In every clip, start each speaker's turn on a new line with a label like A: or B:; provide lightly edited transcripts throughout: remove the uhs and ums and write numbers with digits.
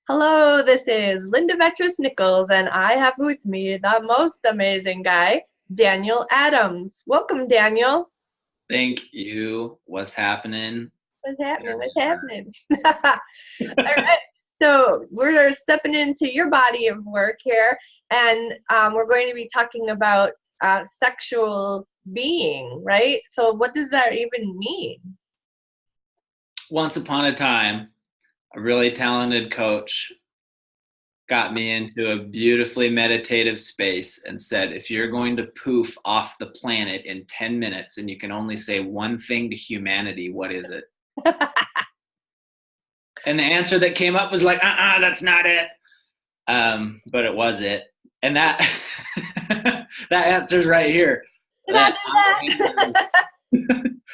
A: Hello, this is Linda Vettrus Nichols, and I have with me the most amazing guy, Daniel Adams. Welcome, Daniel.
B: Thank you. What's happening?
A: What's happening? What's happening? All right. So we're stepping into your body of work here, and we're going to be talking about sexual being, right? So what does that even mean?
B: Once upon a time, a really talented coach got me into a beautifully meditative space and said, if you're going to poof off the planet in 10 minutes and you can only say one thing to humanity, what is it? And the answer that came up was like, that's not it. But it was it. And that that answer's right here.
A: Did I do that?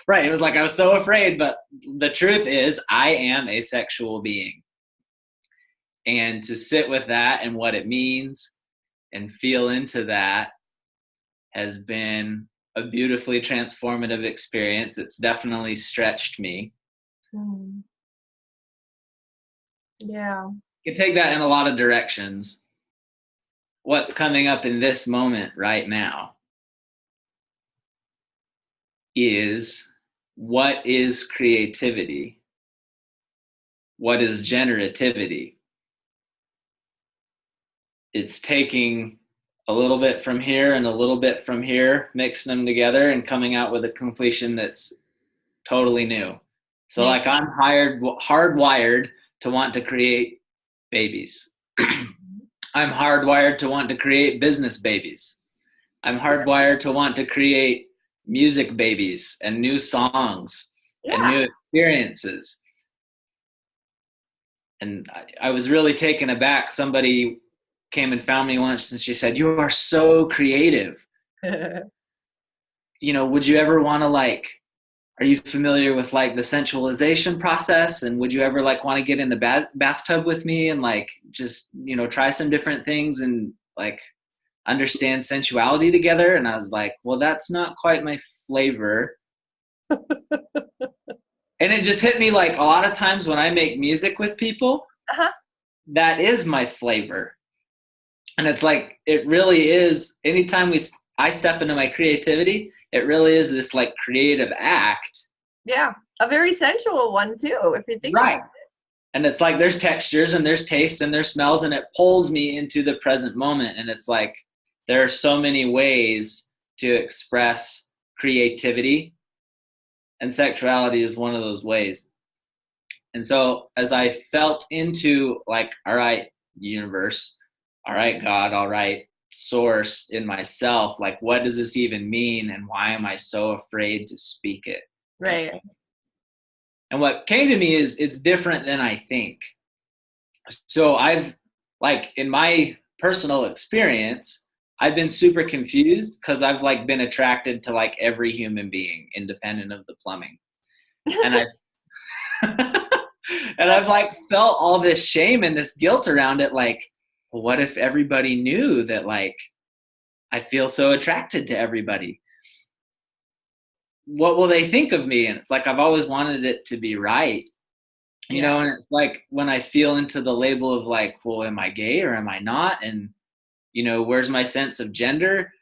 B: Right. It was like I was so afraid, but the truth is I am a sexual being. And to sit with that and what it means and feel into that has been a beautifully transformative experience. It's definitely stretched me.
A: Hmm. Yeah.
B: You can take that in a lot of directions. What's coming up in this moment right now is, what is creativity? What is generativity? It's taking a little bit from here and a little bit from here, mixing them together and coming out with a completion that's totally new. So
A: Yeah.
B: like I'm hardwired to want to create babies. I'm hardwired to want to create business babies. I'm hardwired to want to create music babies and new songs and
A: Yeah.
B: new experiences. And I was really taken aback. Somebody came and found me once and she said, "You are so creative. Would you ever want to are you familiar with the sensualization process? And would you ever want to get in the bathtub with me and just, try some different things and understand sensuality together?" And I was like, well, that's not quite my flavor. And it just hit me a lot of times when I make music with people,
A: Uh-huh.
B: that is my flavor. And it's it really is, anytime I step into my creativity, it really is this creative act.
A: Yeah. A very sensual one too, if you think
B: Right.
A: about it.
B: And it's there's textures and there's tastes and there's smells, and it pulls me into the present moment. And it's there are so many ways to express creativity, and sexuality is one of those ways. And so as I felt into all right, universe, all right, God, all right, source in myself, what does this even mean? And why am I so afraid to speak it?
A: Right.
B: And what came to me is, it's different than I think. So I've in my personal experience, I've been super confused because I've been attracted to every human being independent of the plumbing. And I and I've felt all this shame and this guilt around it. Well, what if everybody knew that I feel so attracted to everybody? What will they think of me? And it's I've always wanted it to be right. And it's when I feel into the label of well, am I gay or am I not? And, where's my sense of gender?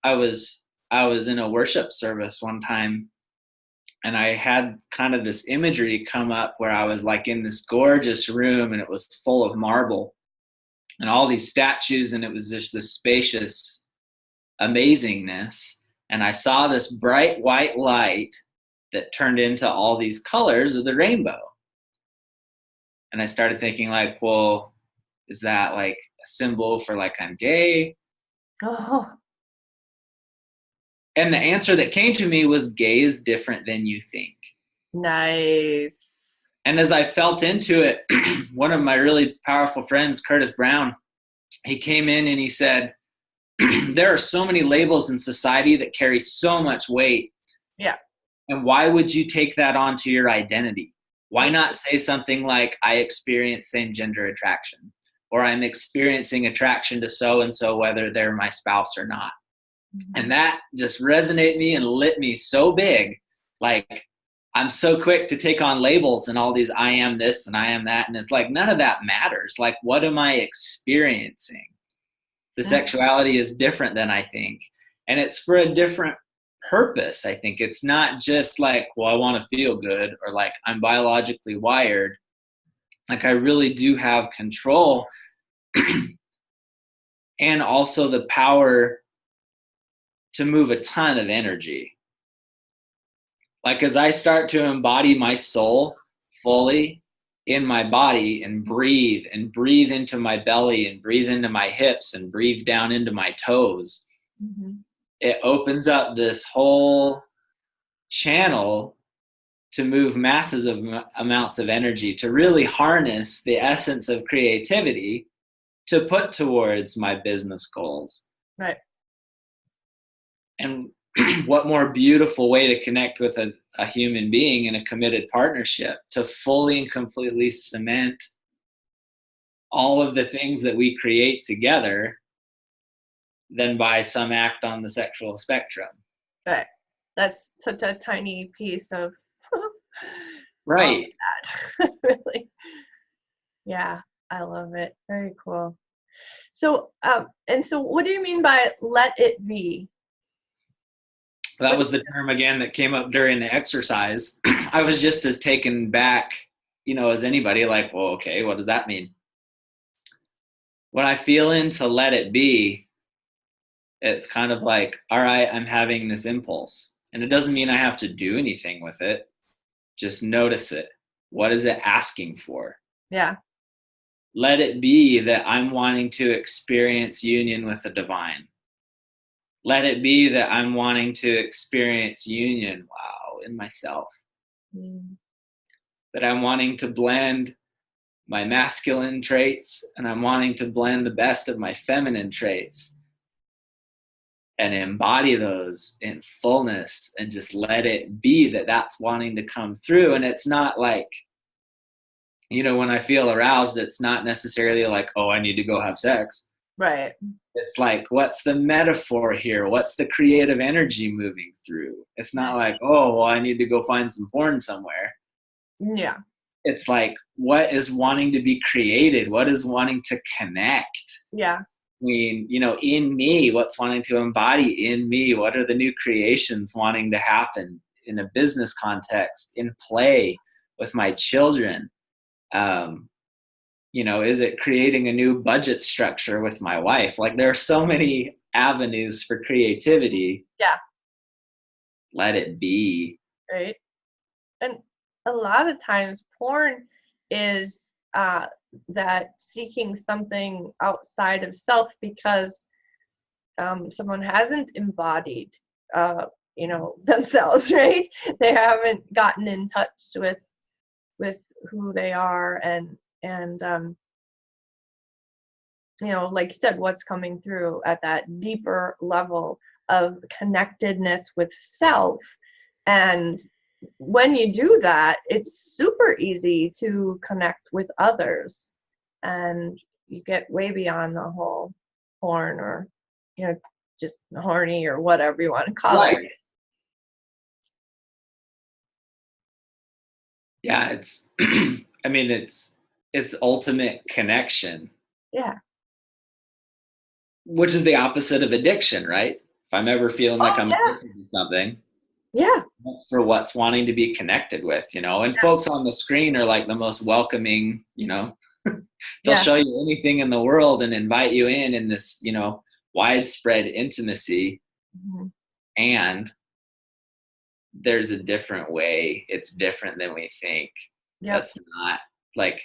B: I was in a worship service one time, and I had kind of this imagery come up where I was in this gorgeous room, and it was full of marble and all these statues, and it was just this spacious amazingness. And I saw this bright white light that turned into all these colors of the rainbow. And I started thinking well, is that a symbol for I'm gay?
A: Oh.
B: And the answer that came to me was, gay is different than you think.
A: Nice.
B: And as I felt into it, one of my really powerful friends, Curtis Brown, he came in and he said, there are so many labels in society that carry so much weight.
A: Yeah.
B: And why would you take that onto your identity? Why not say something like, I experience same gender attraction, or I'm experiencing attraction to so-and-so, whether they're my spouse or not. Mm-hmm. And that just resonated me and lit me so big. I'm so quick to take on labels and all these I am this and I am that. And it's like, none of that matters. Like, what am I experiencing? The sexuality is different than I think. And it's for a different purpose. I think it's not just like, well, I want to feel good, or like I'm biologically wired. Like I really do have control and also the power to move a ton of energy. Like as I start to embody my soul fully in my body and breathe into my belly and breathe into my hips and breathe down into my toes, it opens up this whole channel to move masses of amounts of energy, to really harness the essence of creativity to put towards my business goals.
A: Right.
B: And what more beautiful way to connect with a human being in a committed partnership, to fully and completely cement all of the things that we create together than by some act on the sexual spectrum.
A: Right. That's such a tiny piece of
B: right.
A: That. Really. Yeah, I love it. Very cool. So, and so what do you mean by let it be?
B: That was the term again that came up during the exercise. I was just as taken back, as anybody, like, well, okay, what does that mean? When I feel into let it be, it's kind of like, all right, I'm having this impulse. And it doesn't mean I have to do anything with it. Just notice it. What is it asking for?
A: Yeah.
B: Let it be that I'm wanting to experience union with the divine. Let it be that I'm wanting to experience union, in myself. That I'm wanting to blend my masculine traits and I'm wanting to blend the best of my feminine traits and embody those in fullness and just let it be that that's wanting to come through. And it's not like, when I feel aroused, it's not necessarily like, oh, I need to go have sex.
A: Right.
B: It's like, what's the metaphor here? What's the creative energy moving through? It's not like, oh, well, I need to go find some porn somewhere.
A: Yeah.
B: It's like, what is wanting to be created? What is wanting to connect?
A: Yeah.
B: I mean, in me, what's wanting to embody in me? What are the new creations wanting to happen in a business context, in play with my children? Is it creating a new budget structure with my wife? Like there are so many avenues for creativity.
A: Yeah.
B: Let it be.
A: Right. And a lot of times porn is that seeking something outside of self because someone hasn't embodied themselves, right? They haven't gotten in touch with who they are and like you said, what's coming through at that deeper level of connectedness with self. And when you do that, it's super easy to connect with others, and you get way beyond the whole porn or just horny or whatever you want to call it.
B: Yeah, it's I mean it's ultimate connection.
A: Yeah.
B: Which is the opposite of addiction, right? If I'm ever feeling like I'm addicted to something, for what's wanting to be connected with, and folks on the screen are like the most welcoming, they'll show you anything in the world and invite you in this, widespread intimacy. And there's a different way. It's different than we think. That's not like,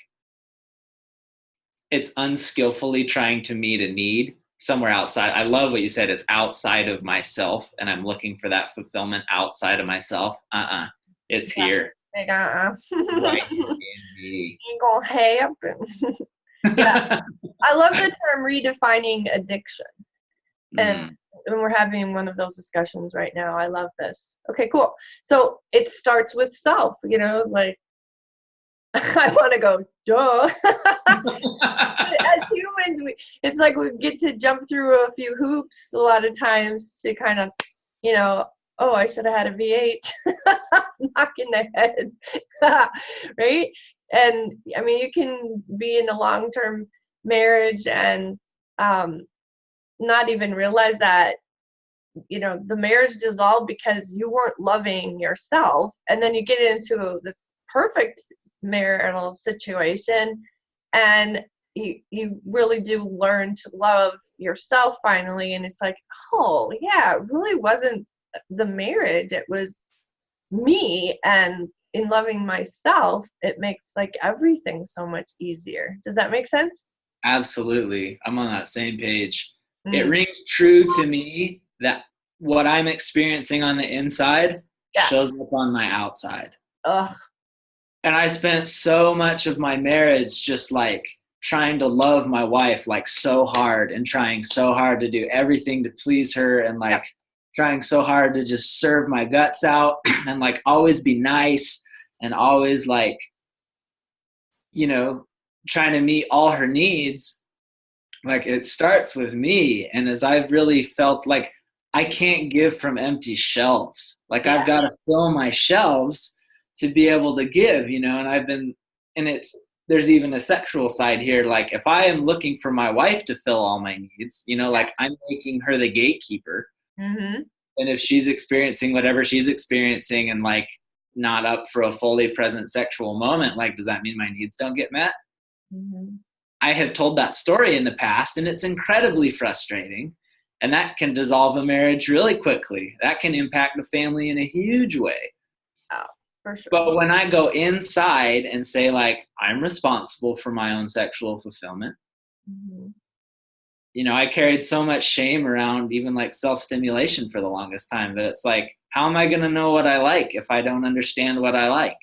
B: it's unskillfully trying to meet a need somewhere outside. I love what you said. It's outside of myself, and I'm looking for that fulfillment outside of myself. It's here.
A: Like,
B: Right in me.
A: Ain't gonna happen. Yeah. I love the term redefining addiction. And we're having one of those discussions right now. I love this. Okay, cool. So it starts with self, like I want to go, duh. As humans, it's like we get to jump through a few hoops a lot of times to kind of, oh, I should have had a V8, knock in the head, right? And I mean, you can be in a long-term marriage and not even realize that, the marriage dissolved because you weren't loving yourself. And then you get into this perfect marital situation, and you really do learn to love yourself finally. And it's like, oh, yeah, it really wasn't the marriage, it was me. And in loving myself, it makes like everything so much easier. Does that make sense?
B: Absolutely. I'm on that same page. It
A: Mm.
B: rings true to me that what I'm experiencing on the inside
A: Yeah.
B: shows up on my outside.
A: Ugh.
B: And I spent so much of my marriage just like trying to love my wife like so hard and trying so hard to do everything to please her and like trying so hard to just serve my guts out and like always be nice and always like, trying to meet all her needs. Like it starts with me. And as I've really felt like I can't give from empty shelves, like
A: Yeah.
B: I've got to fill my shelves to be able to give, and there's even a sexual side here. Like if I am looking for my wife to fill all my needs, like I'm making her the gatekeeper.
A: Mm-hmm.
B: And if she's experiencing whatever she's experiencing and like not up for a fully present sexual moment, like, does that mean my needs don't get met?
A: Mm-hmm.
B: I have told that story in the past, and it's incredibly frustrating. And that can dissolve a marriage really quickly. That can impact the family in a huge way.
A: Oh, for sure.
B: But when I go inside and say, like, I'm responsible for my own sexual fulfillment,
A: Mm-hmm.
B: I carried so much shame around even like self-stimulation for the longest time that it's like, how am I going to know what I like if I don't understand what I like?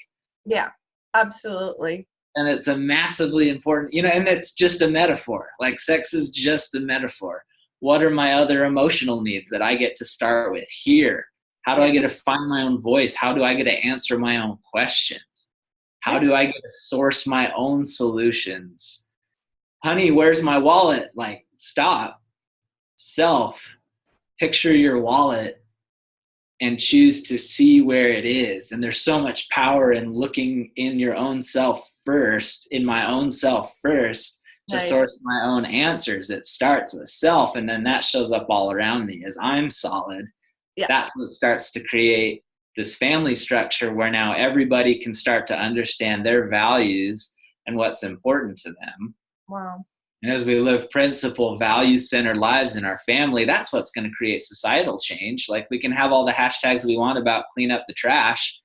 A: Yeah, absolutely.
B: And it's a massively important, and it's just a metaphor. Like sex is just a metaphor. What are my other emotional needs that I get to start with here? How do I get to find my own voice? How do I get to answer my own questions? How do I get to source my own solutions? Honey, where's my wallet? Like, stop. Self. Picture your wallet and choose to see where it is. And there's so much power in looking in your own self first, in my own self first, to source my own answers. It starts with self, and then that shows up all around me as I'm solid. Yeah. That's what starts to create this family structure where now everybody can start to understand their values and what's important to them.
A: Wow.
B: And as we live principle, value-centered lives in our family, that's what's going to create societal change. Like we can have all the hashtags we want about clean up the trash.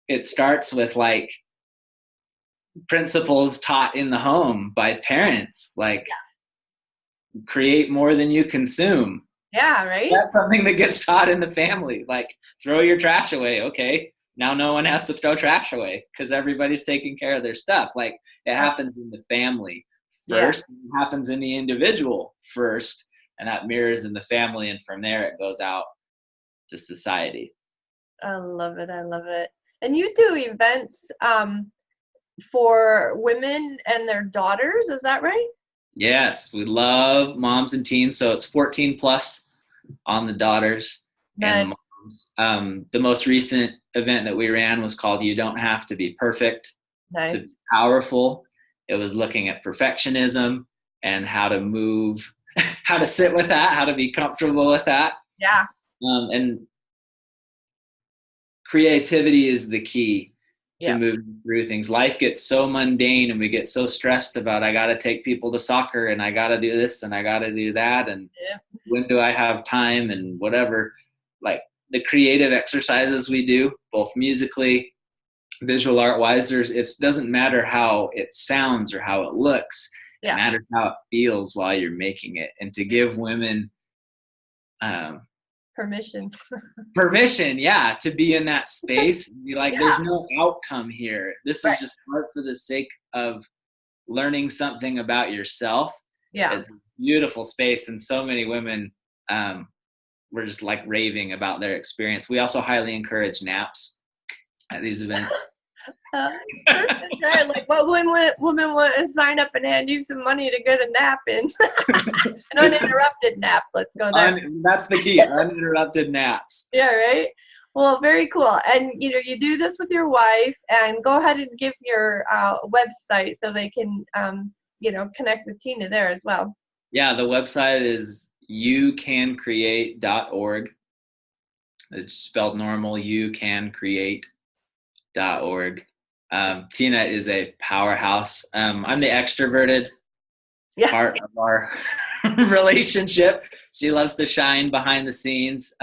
B: It starts with like principles taught in the home by parents, like create more than you consume.
A: Yeah, right?
B: That's something that gets taught in the family. Like throw your trash away. Okay, now no one has to throw trash away because everybody's taking care of their stuff. Like it happens in the family first, it happens in the individual first, and that mirrors in the family, and from there it goes out to society.
A: I love it. I love it. And you do events for women and their daughters, is that right?
B: Yes, we love moms and teens, so it's 14 plus on the daughters and the moms. The most recent event that we ran was called You Don't Have to Be Perfect to Be Powerful. It was looking at perfectionism and how to move, how to sit with that, how to be comfortable with that.
A: Yeah.
B: And creativity is the key to moving through things. Life gets so mundane and we get so stressed about, I got to take people to soccer and I got to do this and I got to do that. And when do I have time and whatever. Like the creative exercises we do, both musically, visual art wise, it doesn't matter how it sounds or how it looks. It matters how it feels while you're making it. And to give women
A: permission,
B: to be in that space and be like, there's no outcome here. This is just art for the sake of learning something about yourself. Yeah. It's a beautiful space. And so many women were just like raving about their experience. We also highly encourage naps at these events.
A: Perfect. Right? Like, what woman want to sign up and hand you some money to get a nap in? An uninterrupted nap. Let's go there.
B: That's the key. Uninterrupted naps.
A: Yeah, right. Well, very cool. And you do this with your wife, and go ahead and give your website so they can connect with Tina there as well.
B: Yeah, the website is youcancreate.org. It's spelled normal, youcancreate.org. Tina is a powerhouse. I'm the extroverted part of our relationship. She loves to shine behind the scenes.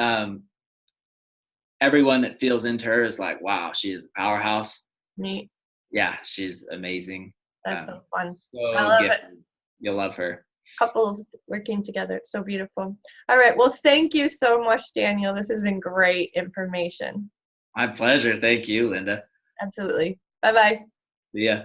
B: Everyone that feels into her is like, wow, she is a powerhouse.
A: Neat.
B: Yeah, she's amazing.
A: That's so fun.
B: So
A: I love
B: gifted.
A: it.
B: You'll love her.
A: Couples working together. It's so beautiful. All right. Well, thank you so much, Daniel. This has been great information.
B: My pleasure. Thank you, Linda.
A: Absolutely. Bye-bye.
B: See ya.